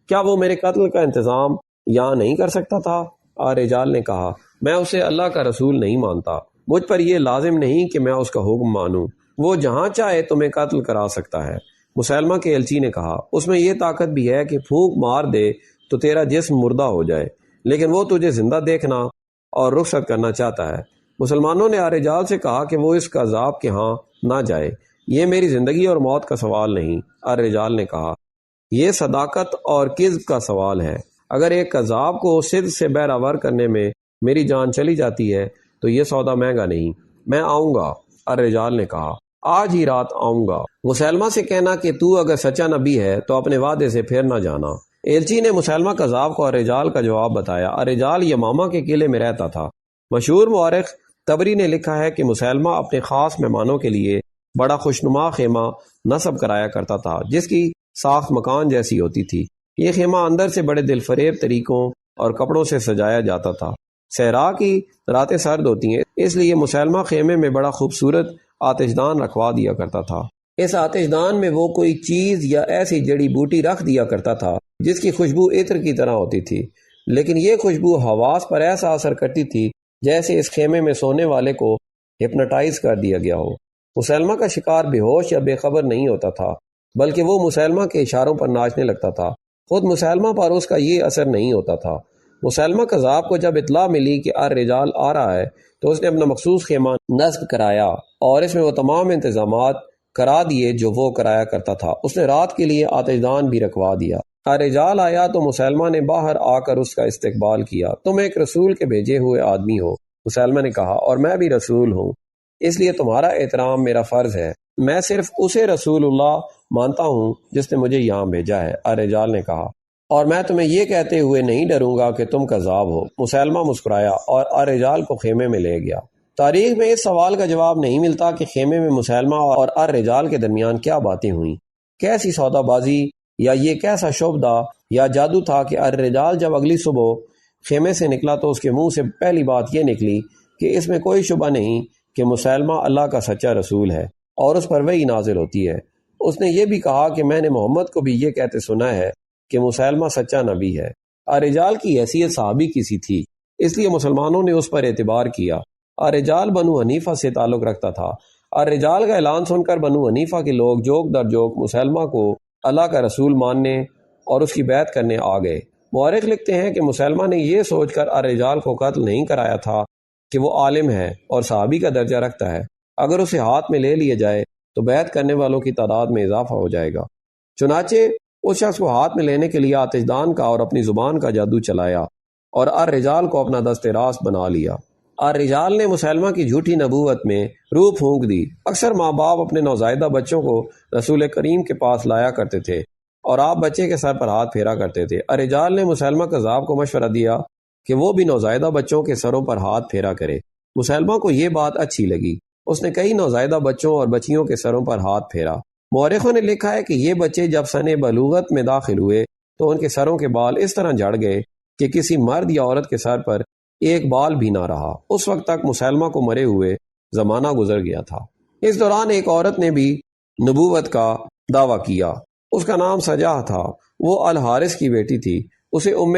کیا وہ میرے قتل کا انتظام یہاں نہیں کر سکتا تھا؟ الرجال نے کہا، میں اسے اللہ کا رسول نہیں مانتا، مجھ پر یہ لازم نہیں کہ میں اس کا حکم مانوں، وہ جہاں چاہے تمہیں قتل کرا سکتا ہے۔ مسلمہ کے ایلچی نے کہا، اس میں یہ طاقت بھی ہے کہ پھونک مار دے تو تیرا جسم مردہ ہو جائے، لیکن وہ تجھے زندہ دیکھنا اور رخصت کرنا چاہتا ہے۔ مسلمانوں نے الرجال سے کہا کہ وہ اس کذاب کے ہاں نہ جائے، یہ میری زندگی اور موت کا سوال نہیں۔ الرجال نے کہا، یہ صداقت اور کذب کا سوال ہے۔ اگر ایک کذاب کو صدق سے بہراور کرنے میں میری جان چلی جاتی ہے تو یہ سودا مہنگا نہیں۔ میں آؤں گا، الرجال نے کہا، آج ہی رات آؤں گا۔ مسلمہ سے کہنا کہ تو اگر سچا نبی ہے تو اپنے وعدے سے پھر نہ جانا۔ ایلچی نے مسلمہ کذاب کو الرجال کا جواب بتایا۔ الرجال یمامہ کے قلعے میں رہتا تھا۔ مشہور مورخ طبری نے لکھا ہے کہ مسلمہ اپنے خاص مہمانوں کے لیے بڑا خوشنما خیمہ نصب کرایا کرتا تھا، جس کی ساخت مکان جیسی ہوتی تھی۔ یہ خیمہ اندر سے بڑے دل فریب طریقوں اور کپڑوں سے سجایا جاتا تھا۔ صحرا کی راتیں سرد ہوتی ہیں، اس لیے مسلمہ خیمے میں بڑا خوبصورت آتش دان رکھوا دیا کرتا تھا۔ اس آتش دان میں وہ کوئی چیز یا ایسی جڑی بوٹی رکھ دیا کرتا تھا جس کی خوشبو عطر کی طرح ہوتی تھی، لیکن یہ خوشبو حواس پر ایسا اثر کرتی تھی جیسے اس خیمے میں سونے والے کو ہپنوٹائز کر دیا گیا ہو۔ مسلمہ کا شکار بے ہوش یا بے خبر نہیں ہوتا تھا، بلکہ وہ مسلمہ کے اشاروں پر ناچنے لگتا تھا۔ خود مسلمہ پر اس کا یہ اثر نہیں ہوتا تھا۔ مسلمہ کذاب کو جب اطلاع ملی کہ الرجال آ رہا ہے تو اس نے اپنا مخصوص خیمہ نصب کرایا اور اس میں وہ تمام انتظامات کرا دیے جو وہ کرایا کرتا تھا۔ اس نے رات کے لیے آتش دان بھی رکھوا دیا۔ الرجال آیا تو مسلمہ نے باہر آ کر اس کا استقبال کیا۔ تم ایک رسول کے بھیجے ہوئے آدمی ہو، مسلمہ نے کہا، اور میں بھی رسول ہوں، اس لیے تمہارا احترام میرا فرض ہے۔ میں صرف اسے رسول اللہ مانتا ہوں جس نے مجھے یہاں بھیجا ہے۔ الرجال نے کہا، اور میں تمہیں یہ کہتے ہوئے نہیں ڈروں گا کہ تم کذاب ہو۔ مسیلمہ مسکرایا اور الرجال کو خیمے میں لے گیا۔ تاریخ میں اس سوال کا جواب نہیں ملتا کہ خیمے میں مسیلمہ اور الرجال کے درمیان کیا باتیں ہوئیں، کیسی سودا بازی یا یہ کیسا شبدہ یا جادو تھا کہ الرجال جب اگلی صبح خیمے سے نکلا تو اس کے منہ سے پہلی بات یہ نکلی کہ اس میں کوئی شبہ نہیں کہ مسیلمہ اللہ کا سچا رسول ہے اور اس پر وحی نازل ہوتی ہے۔ اس نے یہ بھی کہا کہ میں نے محمد کو بھی یہ کہتے سنا ہے کہ مسیلمہ سچا نبی ہے۔ الرجال کی حیثیت صحابی کی سی تھی، اس لیے مسلمانوں نے اس پر اعتبار کیا۔ الرجال بنو حنیفہ سے تعلق رکھتا تھا۔ الرجال کا اعلان سن کر بنو حنیفہ کے لوگ جوک در جوک مسیلمہ کو اللہ کا رسول ماننے اور اس کی بیعت کرنے آ گئے۔ مورخ لکھتے ہیں کہ مسیلمہ نے یہ سوچ کر الرجال کو قتل نہیں کرایا تھا کہ وہ عالم ہے اور صحابی کا درجہ رکھتا ہے، اگر اسے ہاتھ میں لے لیا جائے تو بیعت کرنے والوں کی تعداد میں اضافہ ہو جائے گا۔ چنانچہ اس شخص کو ہاتھ میں لینے کے لیے آتش دان کا اور اپنی زبان کا جادو چلایا اور الرجال کو اپنا دست راست بنا لیا۔ الرجال نے مسیلمہ کی جھوٹی نبوت میں روح پھونک دی۔ اکثر ماں باپ اپنے نوزائیدہ بچوں کو رسول کریم کے پاس لایا کرتے تھے اور آپ بچے کے سر پر ہاتھ پھیرا کرتے تھے۔ الرجال نے مسیلمہ کذاب کو مشورہ دیا کہ وہ بھی نوزائیدہ بچوں کے سروں پر ہاتھ پھیرا کرے۔ مسیلمہ کو یہ بات اچھی لگی، اس نے کئی نوزائیدہ بچوں اور بچیوں کے سروں پر ہاتھ پھیرا۔ مورخوں نے لکھا ہے کہ یہ بچے جب سن بلوغت میں داخل ہوئے تو ان کے سروں کے بال اس طرح جھڑ گئے کہ کسی مرد یا عورت کے سر پر ایک بال بھی نہ رہا۔ اس وقت تک مسیلمہ کو مرے ہوئے زمانہ گزر گیا تھا۔ اس دوران ایک عورت نے بھی نبوت کا دعویٰ کیا، اس کا نام سجا تھا، وہ الحارث کی بیٹی تھی، اسے ام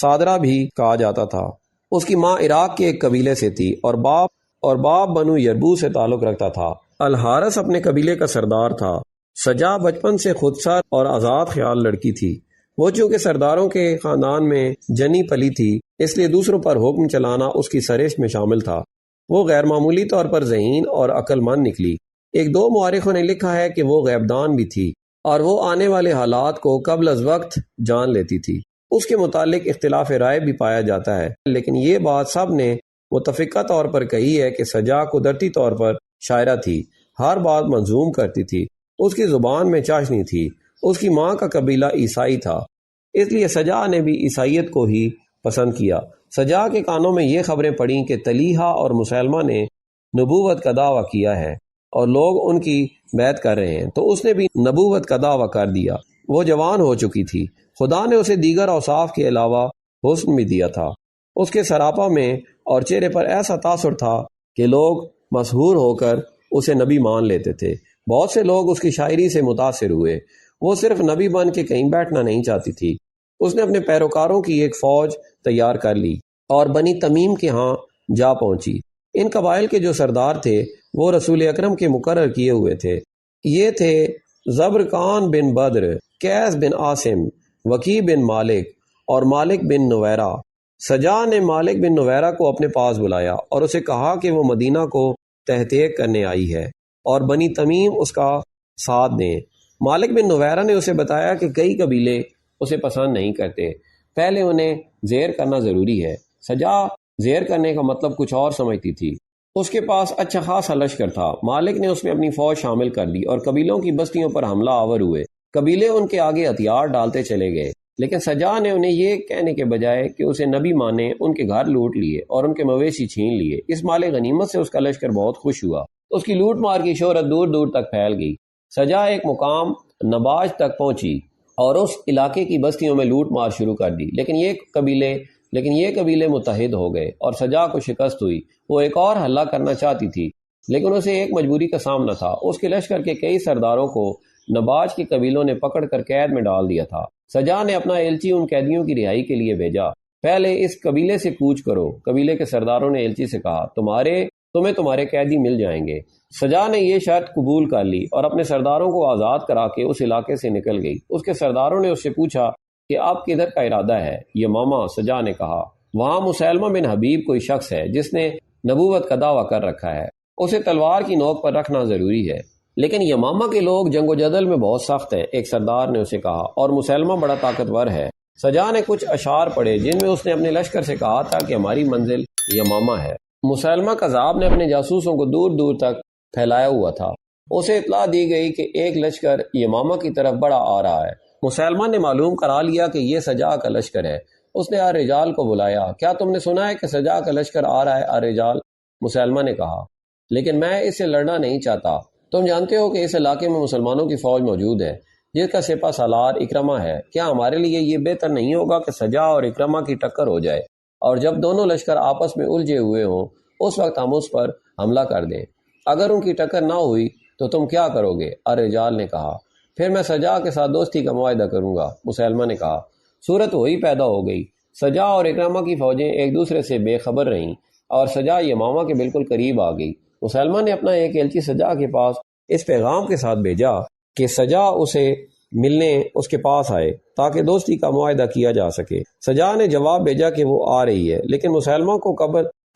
صادرہ بھی کہا جاتا تھا۔ اس کی ماں عراق کے ایک قبیلے سے تھی اور باپ بنو یربو سے تعلق رکھتا تھا۔ الحارث اپنے قبیلے کا سردار تھا۔ سجا بچپن سے خودسر اور آزاد خیال لڑکی تھی۔ وہ چونکہ سرداروں کے خاندان میں جنی پلی تھی، اس لیے دوسروں پر حکم چلانا اس کی سرشت میں شامل تھا۔ وہ غیر معمولی طور پر ذہین اور عقل مند نکلی۔ ایک دو مورخوں نے لکھا ہے کہ وہ غیبدان بھی تھی اور وہ آنے والے حالات کو قبل از وقت جان لیتی تھی۔ اس کے متعلق اختلاف رائے بھی پایا جاتا ہے، لیکن یہ بات سب نے متفقہ طور پر کہی ہے کہ سجا قدرتی طور پر شاعرہ تھی، ہر بات منظوم کرتی تھی، اس کی زبان میں چاشنی تھی۔ اس کی ماں کا قبیلہ عیسائی تھا، اس لیے سجا نے بھی عیسائیت کو ہی پسند کیا۔ سجا کے کانوں میں یہ خبریں پڑیں کہ طلیحہ اور مسیلمہ نے نبوت کا دعویٰ کیا ہے اور لوگ ان کی بیعت کر رہے ہیں، تو اس نے بھی نبوت کا دعویٰ کر دیا۔ وہ جوان ہو چکی تھی، خدا نے اسے دیگر اوصاف کے علاوہ حسن بھی دیا تھا۔ اس کے سراپا میں اور چہرے پر ایسا تاثر تھا کہ لوگ مسحور ہو کر اسے نبی مان لیتے تھے۔ بہت سے لوگ اس کی شاعری سے متاثر ہوئے۔ وہ صرف نبی بن کے کہیں بیٹھنا نہیں چاہتی تھی، اس نے اپنے پیروکاروں کی ایک فوج تیار کر لی اور بنی تمیم کے ہاں جا پہنچی۔ ان قبائل کے جو سردار تھے وہ رسول اکرم کے مقرر کیے ہوئے تھے۔ یہ تھے زبرقان بن بدر، قیس بن عاصم، وکی بن مالک اور مالک بن نویرہ۔ سجا نے مالک بن نویرہ کو اپنے پاس بلایا اور اسے کہا کہ وہ مدینہ کو تحقیق کرنے آئی ہے اور بنی تمیم اس کا ساتھ دیں۔ مالک بن نویرہ نے اسے بتایا کہ کئی قبیلے اسے پسند نہیں کرتے، پہلے انہیں زیر کرنا ضروری ہے۔ سجا زیر کرنے کا مطلب کچھ اور سمجھتی تھی۔ اس کے پاس اچھا خاصا لشکر تھا۔ مالک نے اس میں اپنی فوج شامل کر دی اور قبیلوں کی بستیوں پر حملہ آور ہوئے۔ قبیلے ان کے آگے ہتھیار ڈالتے چلے گئے، لیکن سجا نے انہیں یہ کہنے کے بجائے کہ اسے نبی مانے ان کے گھر لوٹ لیے اور ان کے مویشی چھین لیے۔ اس مال غنیمت سے اس کا لشکر بہت خوش ہوا۔ اس کی لوٹ مار کی شہرت دور دور تک پھیل گئی۔ سجا ایک مقام نباج تک پہنچی اور اس علاقے کی بستیوں میں لوٹ مار شروع کر دی، لیکن یہ قبیلے متحد ہو گئے اور سجا کو شکست ہوئی۔ وہ ایک اور حملہ کرنا چاہتی تھی، لیکن اسے ایک مجبوری کا سامنا تھا۔ اس کے لشکر کے کئی سرداروں کو نباج کے قبیلوں نے پکڑ کر قید میں ڈال دیا تھا۔ سجا نے اپنا ایلچی ان قیدیوں کی رہائی کے لیے بھیجا۔ پہلے اس قبیلے سے کوچ کرو۔ قبیلے کے سرداروں نے ایلچی سے کہا، تمہیں تمہارے قیدی مل جائیں گے۔ سجا نے یہ شرط قبول کر لی اور اپنے سرداروں کو آزاد کرا کے اس علاقے سے نکل گئی۔ اس کے سرداروں نے اس سے پوچھا کہ اب کدھر کا ارادہ ہے؟ یہ ماما، سجا نے کہا، وہاں مسیلمہ بن حبیب کوئی شخص ہے جس نے نبوت کا دعویٰ کر رکھا ہے، اسے تلوار کی نوک پر رکھنا ضروری ہے۔ لیکن یمامہ کے لوگ جنگ و جدل میں بہت سخت ہیں، ایک سردار نے اسے کہا، اور مسیلمہ بڑا طاقتور ہے۔ سجا نے کچھ اشعار پڑھے جن میں اس نے اپنے لشکر سے کہا تھا کہ ہماری منزل یمامہ ہے۔ مسیلمہ کذاب نے اپنے جاسوسوں کو دور دور تک پھیلایا ہوا تھا۔ اسے اطلاع دی گئی کہ ایک لشکر یمامہ کی طرف بڑا آ رہا ہے مسلمہ نے معلوم کرا لیا کہ یہ سجا کا لشکر ہے۔ اس نے الرجال کو بلایا۔ کیا تم نے سنا ہے کہ سجا کا لشکر آ رہا ہے؟ الرجال، مسلمہ نے کہا، لیکن میں اس سے لڑنا نہیں چاہتا۔ تم جانتے ہو کہ اس علاقے میں مسلمانوں کی فوج موجود ہے جس کا سپہ سالار اکرمہ ہے۔ کیا ہمارے لیے یہ بہتر نہیں ہوگا کہ سجا اور اکرمہ کی ٹکر ہو جائے، اور جب دونوں لشکر آپس میں الجھے ہوئے ہوں اس وقت ہم اس پر حملہ کر دیں؟ اگر ان کی ٹکر نہ ہوئی تو تم کیا کرو گے؟ الرجال نے کہا، پھر میں سجا کے ساتھ دوستی کا معاہدہ کروں گا۔ مسلمہ نے کہا، صورت وہی پیدا ہو گئی۔ سجا اور اکرمہ کی فوجیں ایک دوسرے سے بے خبر رہیں اور سجا یمامہ کے بالکل قریب آ گئی۔ مسلمہ نے اپنا ایک ایلچی سجا کے پاس اس پیغام کے ساتھ بھیجا کہ سجا اسے ملنے اس کے پاس آئے تاکہ دوستی کا معاہدہ کیا جا سکے۔ سجا نے جواب بھیجا کہ وہ آ رہی ہے، لیکن مسلمہ کو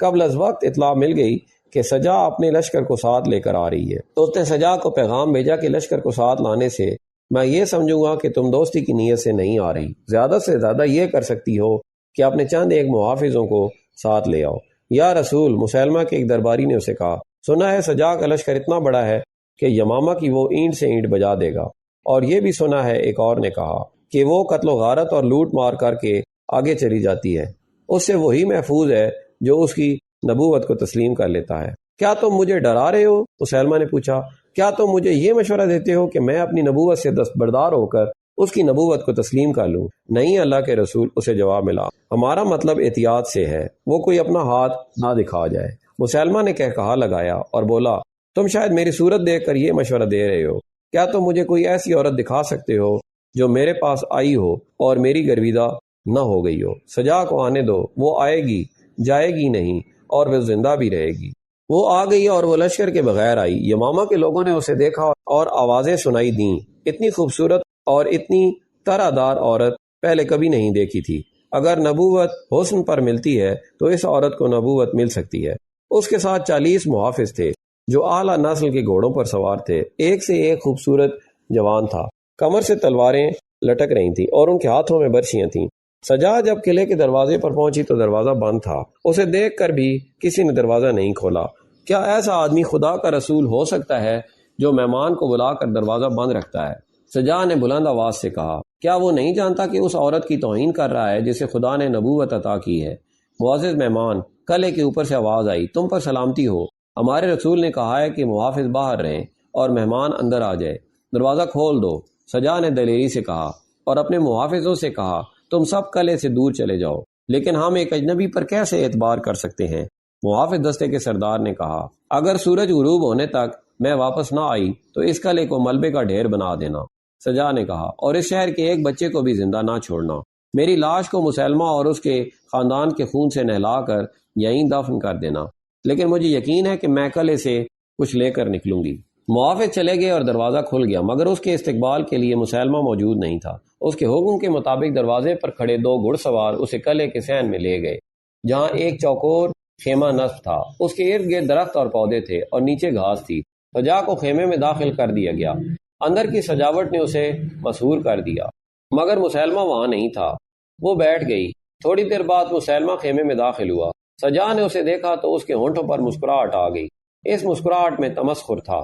قبل از وقت اطلاع مل گئی کہ سجا اپنے لشکر کو ساتھ لے کر آ رہی ہے۔ تو اس نے سجا کو پیغام بھیجا کہ لشکر کو ساتھ لانے سے میں یہ سمجھوں گا کہ تم دوستی کی نیت سے نہیں آ رہی۔ زیادہ سے زیادہ یہ کر سکتی ہو کہ اپنے چند ایک محافظوں کو ساتھ لے آؤ۔ یا رسول، مسلمہ کے ایک درباری نے اسے کہا، سنا ہے سجا کا لشکر اتنا بڑا ہے کہ یمامہ کی وہ اینٹ سے اینٹ بجا دے گا، اور یہ بھی سنا ہے، ایک اور نے کہا، کہ وہ قتل و غارت اور لوٹ مار کر کے آگے چلی جاتی ہے، اس سے وہی محفوظ ہے جو اس کی نبوت کو تسلیم کر لیتا ہے۔ کیا تم مجھے ڈرا رہے ہو؟ مسلمہ نے پوچھا، کیا تم مجھے یہ مشورہ دیتے ہو کہ میں اپنی نبوت سے دستبردار ہو کر اس کی نبوت کو تسلیم کر لوں؟ نہیں اللہ کے رسول، اسے جواب ملا، ہمارا مطلب احتیاط سے ہے، وہ کوئی اپنا ہاتھ نہ دکھا جائے۔ مسلمہ نے کہا لگایا اور بولا، تم شاید میری صورت دیکھ کر یہ مشورہ دے رہے ہو۔ کیا تم مجھے کوئی ایسی عورت دکھا سکتے ہو جو میرے پاس آئی ہو اور میری گرویدہ نہ ہو گئی ہو؟ سجا کو آنے دو، وہ آئے گی، جائے گی نہیں، اور وہ زندہ بھی رہے گی۔ وہ آ گئی اور وہ لشکر کے بغیر آئی۔ یمامہ کے لوگوں نے اسے دیکھا اور آوازیں سنائی دیں۔ اتنی خوبصورت اور اتنی طرح دار عورت پہلے کبھی نہیں دیکھی تھی۔ اگر نبوت حسن پر ملتی ہے تو اس عورت کو نبوت مل سکتی ہے۔ اس کے ساتھ 40 محافظ تھے جو اعلیٰ نسل کے گھوڑوں پر سوار تھے۔ ایک سے ایک خوبصورت جوان تھا، کمر سے تلواریں لٹک رہی تھیں اور ان کے ہاتھوں میں برچیاں تھیں۔ سجا جب قلعے کے دروازے پر پہنچی تو دروازہ بند تھا۔ اسے دیکھ کر بھی کسی نے دروازہ نہیں کھولا۔ کیا ایسا آدمی خدا کا رسول ہو سکتا ہے جو مہمان کو بلا کر دروازہ بند رکھتا ہے؟ سجا نے بلند آواز سے کہا، کیا وہ نہیں جانتا کہ اس عورت کی توہین کر رہا ہے جسے خدا نے نبوت عطا کی ہے؟ معزز مہمان، قلعے کے اوپر سے آواز آئی، تم پر سلامتی ہو، ہمارے رسول نے کہا ہے کہ محافظ باہر رہیں اور مہمان اندر آ جائے، دروازہ کھول دو۔ سجا نے دلیری سے کہا اور اپنے محافظوں سے کہا، تم سب قلعے سے دور چلے جاؤ، لیکن ہم ایک اجنبی پر کیسے اعتبار کر سکتے ہیں؟ محافظ دستے کے سردار نے کہا، اگر سورج غروب ہونے تک میں واپس نہ آئی تو اس قلعے کو ملبے کا ڈھیر بنا دینا۔ سجا نے کہا، اور اس شہر کے ایک بچے کو بھی زندہ نہ چھوڑنا۔ میری لاش کو مسلمہ اور اس کے خاندان کے خون سے نہلا کر یہیں دفن کر دینا، لیکن مجھے یقین ہے کہ میں قلعے سے کچھ لے کر نکلوں گی۔ محافظ چلے گئے اور دروازہ کھل گیا، مگر اس کے استقبال کے لیے مسلمہ موجود نہیں تھا۔ اس کے حکم کے مطابق دروازے پر کھڑے 2 گھڑ سوار اسے قلعے کے صحن میں لے گئے، جہاں ایک چوکور خیمہ نصب تھا۔ اس کے ارد گرد درخت اور پودے تھے اور نیچے گھاس تھی۔ سجا کو خیمے میں داخل کر دیا گیا۔ اندر کی سجاوٹ نے اسے مسحور کر دیا، مگر مسلمہ وہاں نہیں تھا۔ وہ بیٹھ گئی۔ تھوڑی دیر بعد مسلمہ خیمے میں داخل ہوا۔ سجا نے اسے دیکھا تو اس کے ہونٹوں پر مسکراہٹ آ گئی۔ اس مسکراہٹ میں تمسخر تھا۔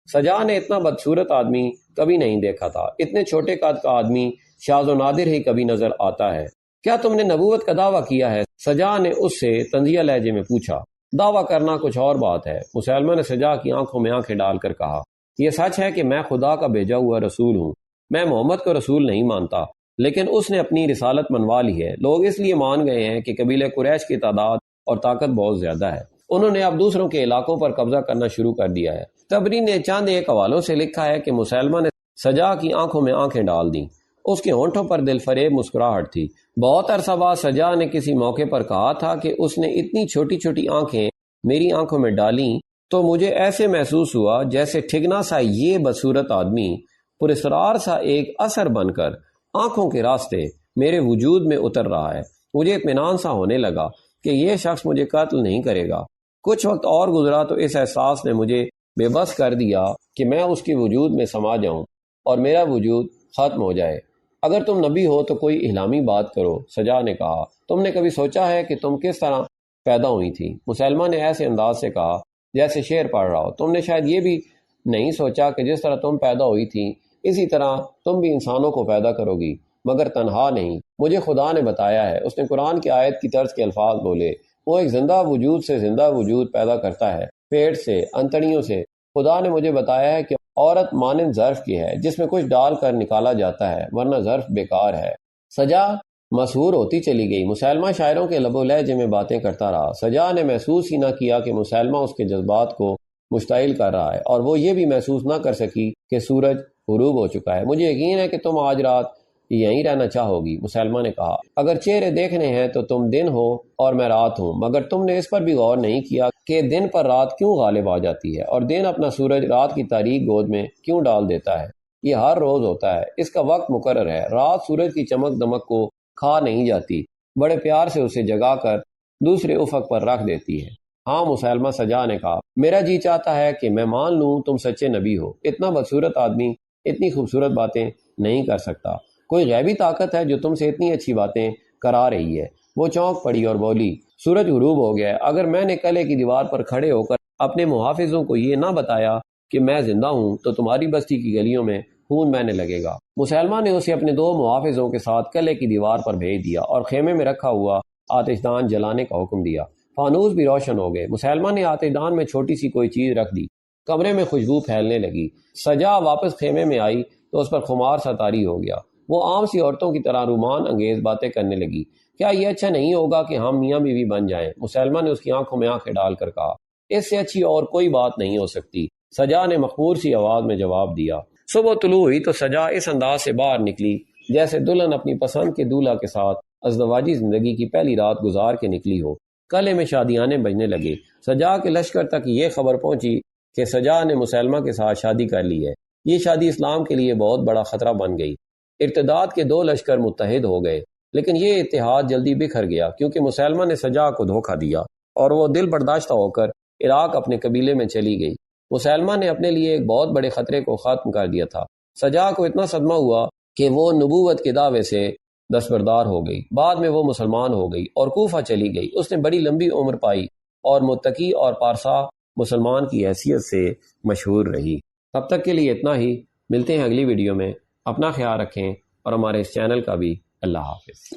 سجا نے اتنا بدصورت آدمی کبھی نہیں دیکھا تھا۔ اتنے چھوٹے قد کا آدمی شاذ و نادر ہی کبھی نظر آتا ہے۔ کیا تم نے نبوت کا دعویٰ کیا ہے؟ سجا نے اس سے طنزیہ لہجے میں پوچھا۔ دعویٰ کرنا کچھ اور بات ہے، مسلمہ نے سجا کی آنکھوں میں آنکھیں ڈال کر کہا، یہ سچ ہے کہ میں خدا کا بھیجا ہوا رسول ہوں۔ میں محمد کو رسول نہیں مانتا، لیکن اس نے اپنی رسالت منوا لی ہے۔ لوگ اس لیے مان گئے ہیں کہ قبیلہ قریش کی تعداد اور طاقت بہت زیادہ ہے۔ انہوں نے اب دوسروں کے علاقوں پر قبضہ کرنا شروع کر دیا ہے۔ تبری نے چند ایک حوالوں سے لکھا ہے کہ مسلمہ نے سجا کی آنکھوں میں آنکھیں ڈال دیں۔ اس کے ہونٹوں پر دل فریب مسکراہٹ تھی۔ بہت عرصہ بعد سجا نے کسی موقع پر کہا تھا کہ اس نے اتنی چھوٹی چھوٹی آنکھیں میری آنکھوں میں ڈالیں تو مجھے ایسے محسوس ہوا جیسے ٹھگنا سا یہ بدصورت آدمی پراسرار سا ایک اثر بن کر آنکھوں کے راستے میرے وجود میں اتر رہا ہے۔ مجھے اطمینان سا ہونے لگا کہ یہ شخص مجھے قتل نہیں کرے گا۔ کچھ وقت اور گزرا تو اس احساس نے مجھے بے بس کر دیا کہ میں اس کے وجود میں سما جاؤں اور میرا وجود ختم ہو جائے۔ اگر تم نبی ہو تو کوئی الہامی بات کرو، سجا نے کہا۔ تم نے کبھی سوچا ہے کہ تم کس طرح پیدا ہوئی تھی؟ مسلمہ نے ایسے انداز سے کہا جیسے شعر پڑھ رہا ہو۔ تم نے شاید یہ بھی نہیں سوچا کہ جس طرح تم پیدا ہوئی تھی اسی طرح تم بھی انسانوں کو پیدا کرو گی مگر تنہا نہیں، مجھے خدا نے بتایا ہے۔ اس نے قرآن کی آیت کی طرز کے الفاظ بولے، وہ ایک زندہ وجود سے زندہ وجود پیدا کرتا ہے، پیٹ سے، انتڑیوں سے۔ خدا نے مجھے بتایا ہے کہ عورت مانند ظرف کی ہے جس میں کچھ ڈال کر نکالا جاتا ہے، ورنہ ظرف بیکار ہے۔ سجا مسحور ہوتی چلی گئی، مسلمہ شاعروں کے لب و لہجے میں باتیں کرتا رہا۔ سجا نے محسوس ہی نہ کیا کہ مسلمہ اس کے جذبات کو مشتعل کر رہا ہے، اور وہ یہ بھی محسوس نہ کر سکی کہ سورج غروب ہو چکا ہے۔ مجھے یقین ہے کہ تم آج رات یہیں رہنا چاہو گی، مسلمہ نے کہا۔ اگر چہرے دیکھنے ہیں تو تم دن ہو اور میں رات ہوں، مگر تم نے اس پر بھی غور نہیں کیا کہ دن پر رات کیوں غالب آ جاتی ہے، اور دن اپنا سورج رات کی تاریک گود میں کیوں ڈال دیتا ہے۔ یہ ہر روز ہوتا ہے، اس کا وقت مقرر ہے۔ رات سورج کی چمک دمک کو کھا نہیں جاتی، بڑے پیار سے اسے جگا کر دوسرے افق پر رکھ دیتی ہے۔ ہاں، مسلمہ سجا نے کہا، میرا جی چاہتا ہے کہ میں مان لوں تم سچے نبی ہو۔ اتنا بدصورت آدمی اتنی خوبصورت باتیں نہیں کر سکتا۔ کوئی غیبی طاقت ہے جو تم سے اتنی اچھی باتیں کرا رہی ہے۔ وہ چونک پڑی اور بولی، سورج غروب ہو گیا ہے۔ اگر میں نے قلعے کی دیوار پر کھڑے ہو کر اپنے محافظوں کو یہ نہ بتایا کہ میں زندہ ہوں تو تمہاری بستی کی گلیوں میں خون بہنے لگے گا۔ مسلمہ نے اسے اپنے 2 محافظوں کے ساتھ قلعے کی دیوار پر بھیج دیا اور خیمے میں رکھا ہوا آتش دان جلانے کا حکم دیا۔ فانوس بھی روشن ہو گئے۔ مسلمہ نے آتش دان میں چھوٹی سی کوئی چیز رکھ دی، کمرے میں خوشبو پھیلنے لگی۔ سجا واپس خیمے میں آئی تو اس پر خمار سا طاری ہو گیا۔ وہ عام سی عورتوں کی طرح رومان انگیز باتیں کرنے لگی۔ کیا یہ اچھا نہیں ہوگا کہ ہم میاں بیوی بن جائیں؟ مسلمہ نے اس کی آنکھوں میں آنکھیں ڈال کر کہا۔ اس سے اچھی اور کوئی بات نہیں ہو سکتی، سجا نے مخمور سی آواز میں جواب دیا۔ صبح طلوع ہوئی تو سجا اس انداز سے باہر نکلی جیسے دلہن اپنی پسند کے دولہا کے ساتھ ازدواجی زندگی کی پہلی رات گزار کے نکلی ہو۔ قلعے میں شادیانے بجنے لگے۔ سجا کے لشکر تک یہ خبر پہنچی کہ سجا نے مسلمہ کے ساتھ شادی کر لی ہے۔ یہ شادی اسلام کے لیے بہت بڑا خطرہ بن گئی۔ ارتداد کے 2 لشکر متحد ہو گئے، لیکن یہ اتحاد جلدی بکھر گیا کیونکہ مسلمہ نے سجا کو دھوکہ دیا اور وہ دل برداشتہ ہو کر عراق اپنے قبیلے میں چلی گئی۔ مسلمہ نے اپنے لیے ایک بہت بڑے خطرے کو ختم کر دیا تھا۔ سجا کو اتنا صدمہ ہوا کہ وہ نبوت کے دعوے سے دستبردار ہو گئی۔ بعد میں وہ مسلمان ہو گئی اور کوفہ چلی گئی۔ اس نے بڑی لمبی عمر پائی اور متقی اور پارسا مسلمان کی حیثیت سے مشہور رہی۔ تب تک کے لیے اتنا ہی، ملتے ہیں اگلی ویڈیو میں۔ اپنا خیال رکھیں اور ہمارے اس چینل کا بھی۔ اللہ حافظ۔